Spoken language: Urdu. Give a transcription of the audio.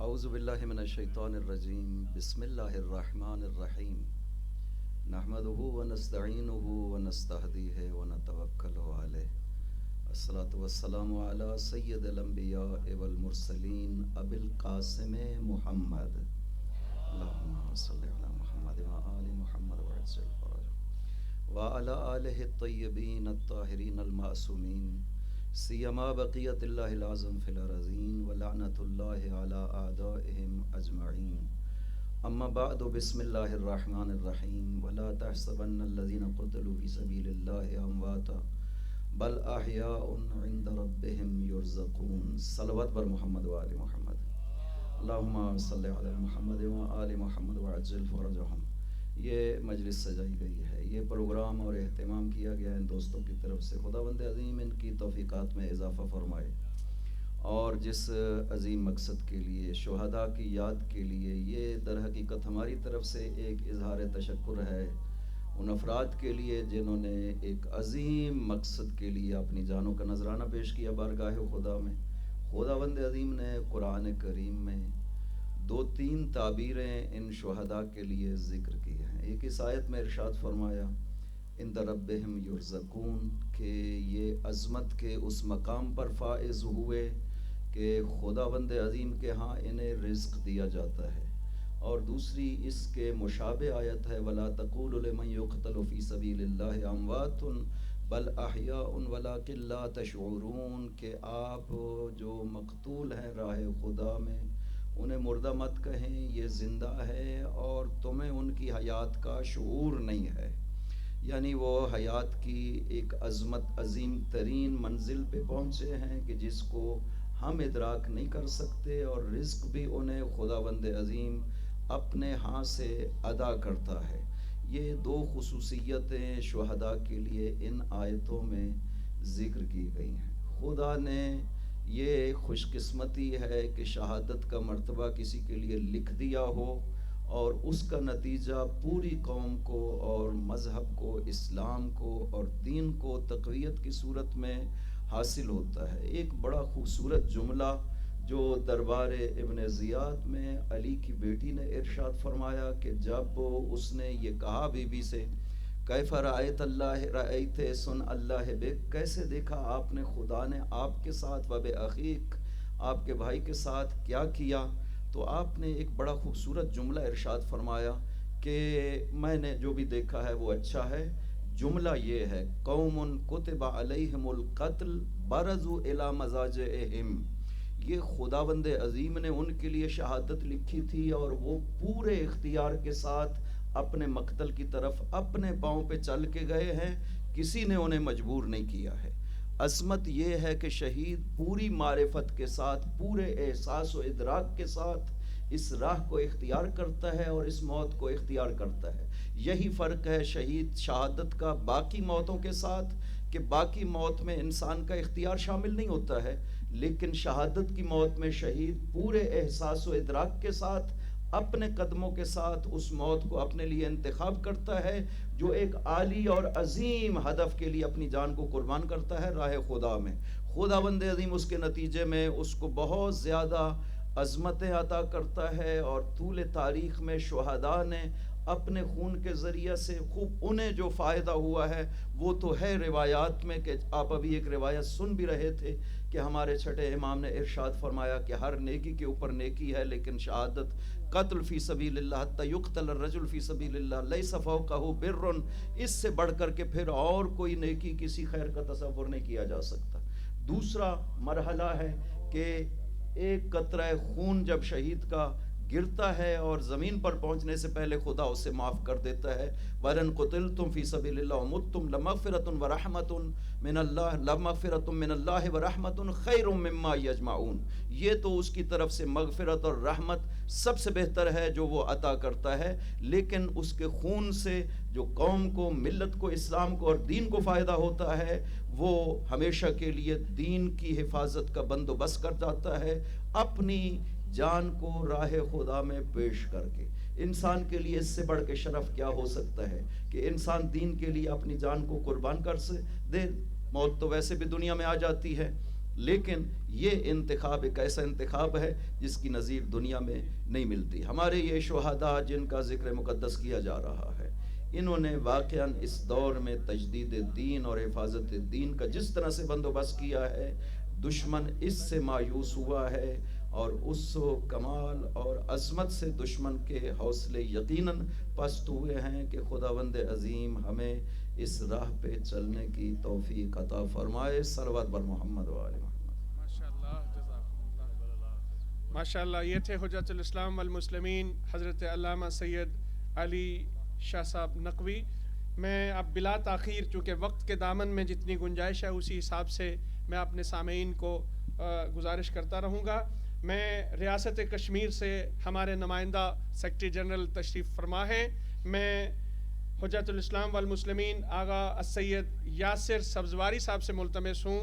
اعوذ باللہ من الشیطان الرجیم بسم اللہ الرحمن الرحیم نحمده ونستعینه ونستهدیه ونتوکل علیہ الصلاۃ والسلام علی سید الانبیاء والمرسلین ابی القاسم محمد اللہم صلی علی محمد وآل محمد وعجل فرجہ وعلی آلہ الطیبین الطاہرین المعصومین سیما بقیت اللہ العظم فی الارضین ولعنت اللہ علی اعدائهم اجمعین اما بعد بسم اللہ الرحمن الرحیم ولا تحسبن الذین قتلوا فی سبیل اللہ امواتا بل احیاء عند ربهم یرزقون صلوات بر محمد و آل محمد اللہم صلی علی محمد و آل محمد وعجل فرجہم۔ یہ مجلس سجائی گئی ہے، یہ پروگرام اور اہتمام کیا گیا ان دوستوں کی طرف سے۔ خداوند عظیم ان کی توفیقات میں اضافہ فرمائے، اور جس عظیم مقصد کے لیے، شہداء کی یاد کے لیے، یہ در حقیقت ہماری طرف سے ایک اظہار تشکر ہے ان افراد کے لیے جنہوں نے ایک عظیم مقصد کے لیے اپنی جانوں کا نذرانہ پیش کیا بارگاہ خدا میں۔ خداوند عظیم نے قرآن کریم میں 2-3 تعبیریں ان شہداء کے لیے ذکر کی ہیں۔ ایک اس آیت میں ارشاد فرمایا عند ربہم یرزقون، کہ یہ عظمت کے اس مقام پر فائز ہوئے کہ خداوند عظیم کے ہاں انہیں رزق دیا جاتا ہے۔ اور دوسری اس کے مشابہ آیت ہے ولا تقولوا لمن یقتل فی سبیل اللہ اموات بل احیاء ولکن لا تشعرون، کہ آپ جو مقتول ہیں راہ خدا میں انہیں مردہ مت کہیں، یہ زندہ ہے اور تمہیں ان کی حیات کا شعور نہیں ہے۔ یعنی وہ حیات کی ایک عظمت عظیم ترین منزل پہ پہنچے ہیں کہ جس کو ہم ادراک نہیں کر سکتے، اور رزق بھی انہیں خداوند عظیم اپنے ہاں سے ادا کرتا ہے۔ یہ 2 خصوصیتیں شہداء کے لیے ان آیتوں میں ذکر کی گئی ہیں۔ خدا نے یہ خوش قسمتی ہے کہ شہادت کا مرتبہ کسی کے لیے لکھ دیا ہو اور اس کا نتیجہ پوری قوم کو اور مذہب کو، اسلام کو اور دین کو تقویت کی صورت میں حاصل ہوتا ہے۔ ایک بڑا خوبصورت جملہ جو دربار ابن زیاد میں علی کی بیٹی نے ارشاد فرمایا کہ جب اس نے یہ کہا بی بی سے کیف رأیت اللہ رأیت سن اللہ بک، کیسے دیکھا آپ نے خدا نے آپ کے ساتھ و بأخیک، آپ کے بھائی کے ساتھ کیا کیا، تو آپ نے ایک بڑا خوبصورت جملہ ارشاد فرمایا کہ میں نے جو بھی دیکھا ہے وہ اچھا ہے۔ جملہ یہ ہے قوم کتب علیہم القتل برزوا الی مضاجعہم، یہ خداوند عظیم نے ان کے لیے شہادت لکھی تھی اور وہ پورے اختیار کے ساتھ اپنے مقتل کی طرف اپنے پاؤں پہ چل کے گئے ہیں، کسی نے انہیں مجبور نہیں کیا ہے۔ عظمت یہ ہے کہ شہید پوری معرفت کے ساتھ، پورے احساس و ادراک کے ساتھ اس راہ کو اختیار کرتا ہے اور اس موت کو اختیار کرتا ہے۔ یہی فرق ہے شہید شہادت کا باقی موتوں کے ساتھ، کہ باقی موت میں انسان کا اختیار شامل نہیں ہوتا ہے، لیکن شہادت کی موت میں شہید پورے احساس و ادراک کے ساتھ اپنے قدموں کے ساتھ اس موت کو اپنے لیے انتخاب کرتا ہے، جو ایک عالی اور عظیم ہدف کے لیے اپنی جان کو قربان کرتا ہے راہ خدا میں۔ خداوند عظیم اس کے نتیجے میں اس کو بہت زیادہ عظمتیں عطا کرتا ہے، اور طول تاریخ میں شہداء نے اپنے خون کے ذریعے سے خوب انہیں جو فائدہ ہوا ہے وہ تو ہے روایات میں، کہ آپ ابھی ایک روایت سن بھی رہے تھے کہ ہمارے چھٹے امام نے ارشاد فرمایا کہ ہر نیکی کے اوپر نیکی ہے، لیکن شہادت قتل فی سبیل اللہ حتی یقتل الرجل فی سبیل اللہ لیس فوقہ بر، اس سے بڑھ کر کے پھر اور کوئی نیکی کسی خیر کا تصور نہیں کیا جا سکتا۔ دوسرا مرحلہ ہے کہ ایک قطرہ خون جب شہید کا گرتا ہے اور زمین پر پہنچنے سے پہلے خدا اسے معاف کر دیتا ہے۔ وَلَن قُتِلْتُمْ فِي سَبِيلِ اللَّهِ وَمُتْتُمْ لَمَغْفِرَةٌ وَرَحْمَةٌ مِّنَ اللَّهِ لَمَغْفِرَةٌ مِّنَ اللَّهِ وَرَحْمَةٌ خَيْرٌ مِّمَّا يَجْمَعُونَ، یہ تو اس کی طرف سے مغفرت اور رحمت سب سے بہتر ہے جو وہ عطا کرتا ہے، لیکن اس کے خون سے جو قوم کو، ملت کو، اسلام کو اور دین کو فائدہ ہوتا ہے وہ ہمیشہ کے لیے دین کی حفاظت کا بندوبست کر جاتا ہے، اپنی جان کو راہ خدا میں پیش کر کے۔ انسان کے لیے اس سے بڑھ کے شرف کیا ہو سکتا ہے کہ انسان دین کے لیے اپنی جان کو قربان کر دے۔ موت تو ویسے بھی دنیا میں آ جاتی ہے، لیکن یہ انتخاب ایک ایسا انتخاب ہے جس کی نظیر دنیا میں نہیں ملتی. ہمارے یہ شہداء جن کا ذکر مقدس کیا جا رہا ہے، انہوں نے واقعاً اس دور میں تجدید دین اور حفاظت دین کا جس طرح سے بندوبست کیا ہے، دشمن اس سے مایوس ہوا ہے، اور اس و کمال اور عظمت سے دشمن کے حوصلے یقیناً پست ہوئے ہیں کہ خداوند عظیم ہمیں اس راہ پہ چلنے کی توفیق عطا فرمائے. صلوات بر محمد و آل محمد. ماشاءاللہ، جزاکم اللہ. ماشاءاللہ، یہ تھے حجت الاسلام والمسلمین حضرت علامہ سید علی شاہ صاحب نقوی. میں اب بلا تاخیر، چونکہ وقت کے دامن میں جتنی گنجائش ہے اسی حساب سے میں اپنے سامعین کو گزارش کرتا رہوں گا. میں ریاست کشمیر سے ہمارے نمائندہ سیکرٹری جنرل تشریف فرما ہیں. میں حجت الاسلام والمسلمین آغا السید یاسر سبزواری صاحب سے ملتمس ہوں